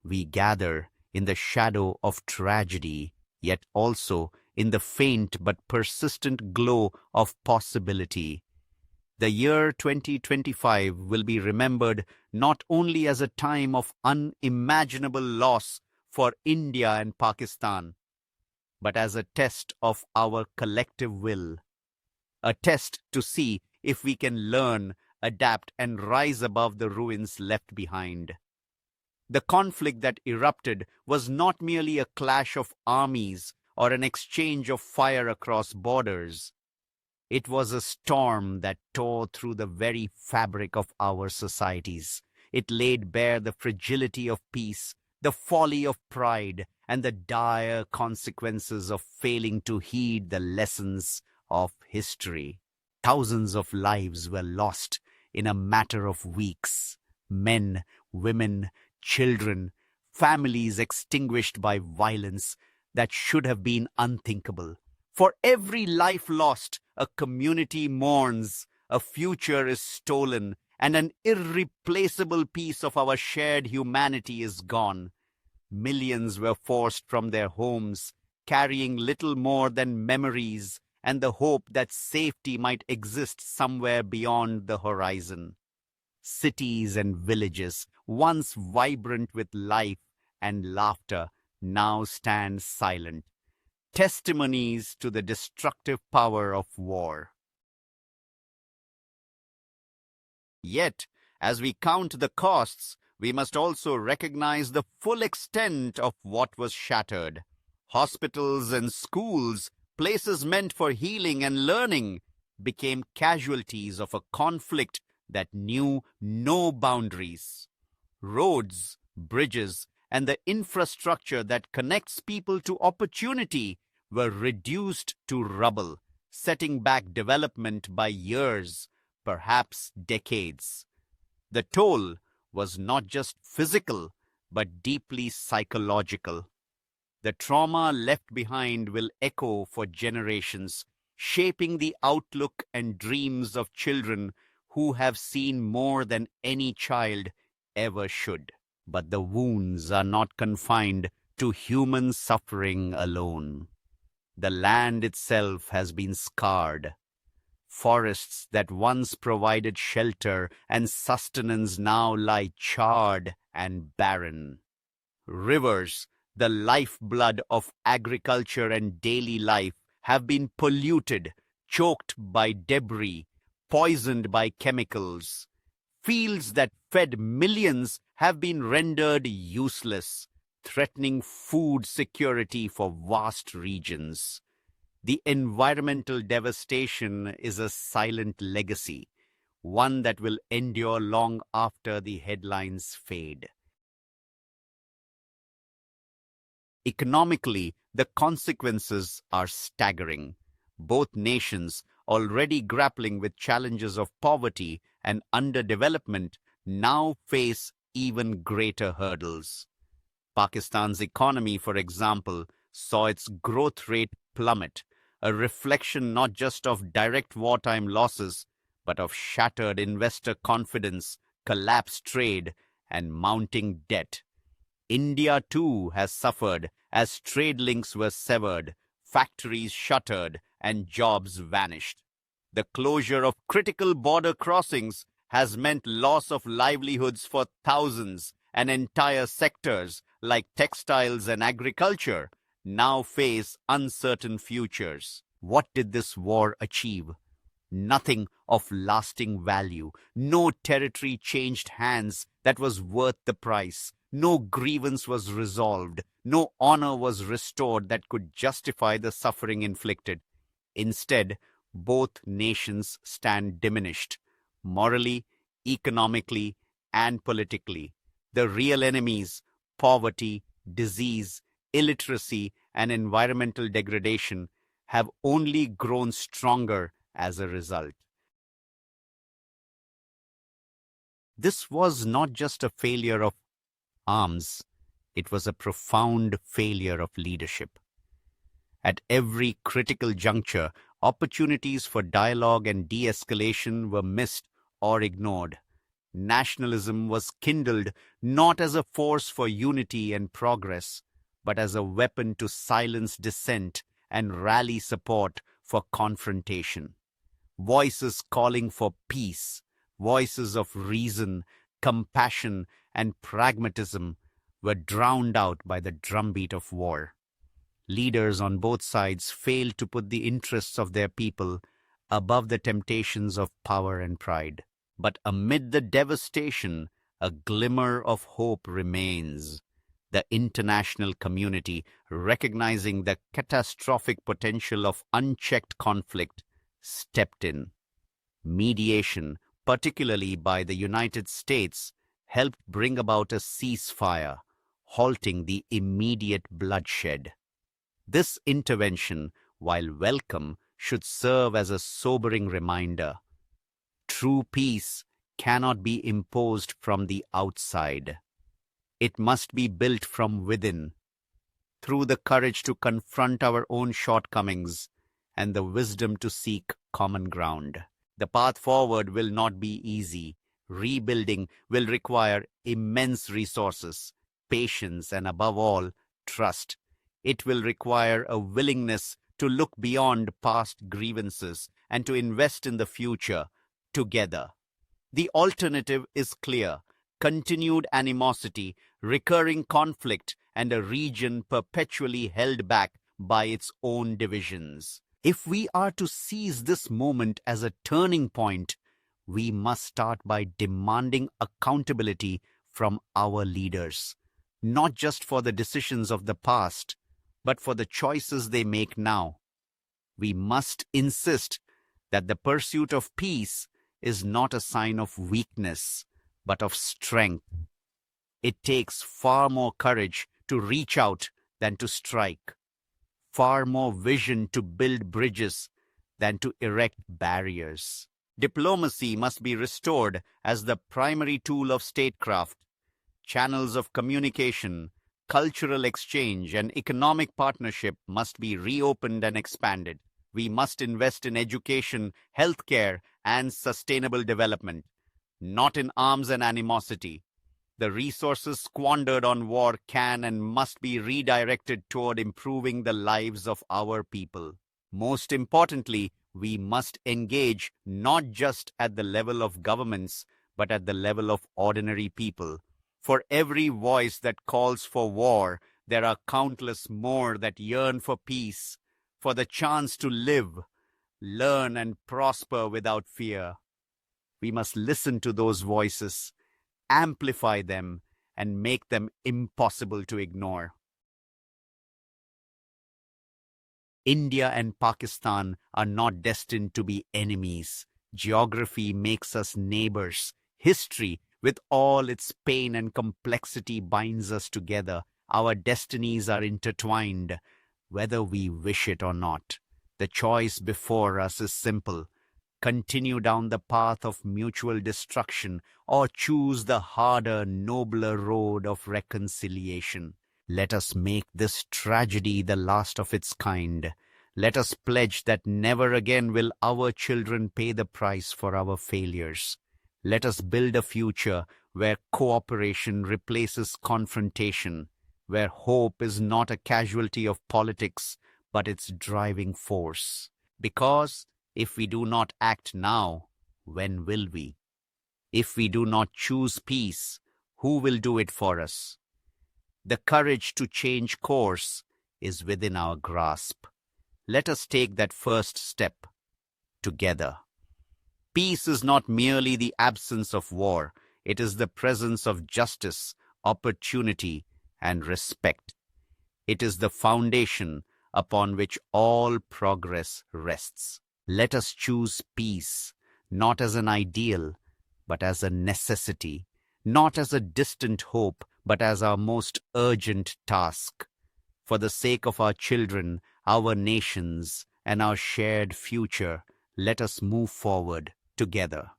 we gather in the shadow of tragedy, yet also in the faint but persistent glow of possibility. The year 2025 will be remembered not only as a time of unimaginable loss for India and Pakistan, but as a test of our collective will, a test to see if we can learn, adapt, and rise above the ruins left behind. The conflict that erupted was not merely a clash of armies or an exchange of fire across borders. It was a storm that tore through the very fabric of our societies. It laid bare the fragility of peace, the folly of pride, and the dire consequences of failing to heed the lessons of history. Thousands of lives were lost in a matter of weeks. Men, women, children, families extinguished by violence that should have been unthinkable. For every life lost, a community mourns, a future is stolen, and an irreplaceable piece of our shared humanity is gone. Millions were forced from their homes, carrying little more than memories and the hope that safety might exist somewhere beyond the horizon. Cities and villages, once vibrant with life and laughter, now stand silent, testimonies to the destructive power of war. Yet, as we count the costs, we must also recognize the full extent of what was shattered. Hospitals and schools, places meant for healing and learning, became casualties of a conflict that knew no boundaries. Roads, bridges, and the infrastructure that connects people to opportunity were reduced to rubble, setting back development by years, perhaps decades. The toll was not just physical, but deeply psychological. The trauma left behind will echo for generations, shaping the outlook and dreams of children who have seen more than any child ever should. But the wounds are not confined to human suffering alone. The land itself has been scarred. Forests that once provided shelter and sustenance now lie charred and barren. Rivers, the lifeblood of agriculture and daily life, have been polluted, choked by debris, poisoned by chemicals. Fields that fed millions have been rendered useless, threatening food security for vast regions. The environmental devastation is a silent legacy, one that will endure long after the headlines fade. Economically, the consequences are staggering. Both nations, already grappling with challenges of poverty and underdevelopment, now face even greater hurdles. Pakistan's economy, for example, saw its growth rate plummet, a reflection not just of direct wartime losses, but of shattered investor confidence, collapsed trade, and mounting debt. India, too, has suffered as trade links were severed, factories shuttered, and jobs vanished. The closure of critical border crossings has meant loss of livelihoods for thousands, and entire sectors, like textiles and agriculture, now face uncertain futures. What did this war achieve? Nothing of lasting value. No territory changed hands that was worth the price. No grievance was resolved. No honor was restored that could justify the suffering inflicted. Instead, both nations stand diminished, morally, economically, and politically. The real enemies, poverty, disease, illiteracy, and environmental degradation, have only grown stronger as a result. This was not just a failure of arms, it was a profound failure of leadership. At every critical juncture, opportunities for dialogue and de-escalation were missed or ignored. Nationalism was kindled not as a force for unity and progress, but as a weapon to silence dissent and rally support for confrontation. Voices calling for peace, voices of reason, compassion, and pragmatism were drowned out by the drumbeat of war. Leaders on both sides failed to put the interests of their people above the temptations of power and pride. But amid the devastation, a glimmer of hope remains. The international community, recognizing the catastrophic potential of unchecked conflict, stepped in. Mediation, particularly by the United States, helped bring about a ceasefire, halting the immediate bloodshed. This intervention, while welcome, should serve as a sobering reminder. True peace cannot be imposed from the outside. It must be built from within, through the courage to confront our own shortcomings and the wisdom to seek common ground. The path forward will not be easy. Rebuilding will require immense resources, patience, and above all, trust. It will require a willingness to look beyond past grievances and to invest in the future together. The alternative is clear: continued animosity, recurring conflict, and a region perpetually held back by its own divisions. If we are to seize this moment as a turning point, we must start by demanding accountability from our leaders, not just for the decisions of the past, but for the choices they make now. We must insist that the pursuit of peace is not a sign of weakness, but of strength. It takes far more courage to reach out than to strike, far more vision to build bridges than to erect barriers. Diplomacy must be restored as the primary tool of statecraft. Channels of communication, cultural exchange, and economic partnership must be reopened and expanded. We must invest in education, healthcare, and sustainable development, not in arms and animosity. The resources squandered on war can and must be redirected toward improving the lives of our people. Most importantly, we must engage not just at the level of governments, but at the level of ordinary people. For every voice that calls for war, there are countless more that yearn for peace, for the chance to live, learn, and prosper without fear. We must listen to those voices, amplify them, and make them impossible to ignore. India and Pakistan are not destined to be enemies. Geography makes us neighbors. History, with all its pain and complexity, binds us together. Our destinies are intertwined, whether we wish it or not. The choice before us is simple: continue down the path of mutual destruction, or choose the harder, nobler road of reconciliation. Let us make this tragedy the last of its kind. Let us pledge that never again will our children pay the price for our failures. Let us build a future where cooperation replaces confrontation, where hope is not a casualty of politics, but its driving force. Because if we do not act now, when will we? If we do not choose peace, who will do it for us? The courage to change course is within our grasp. Let us take that first step together. Peace is not merely the absence of war, it is the presence of justice, opportunity, and respect. It is the foundation upon which all progress rests. Let us choose peace, not as an ideal, but as a necessity, not as a distant hope, but as our most urgent task. For the sake of our children, our nations, and our shared future, let us move forward together.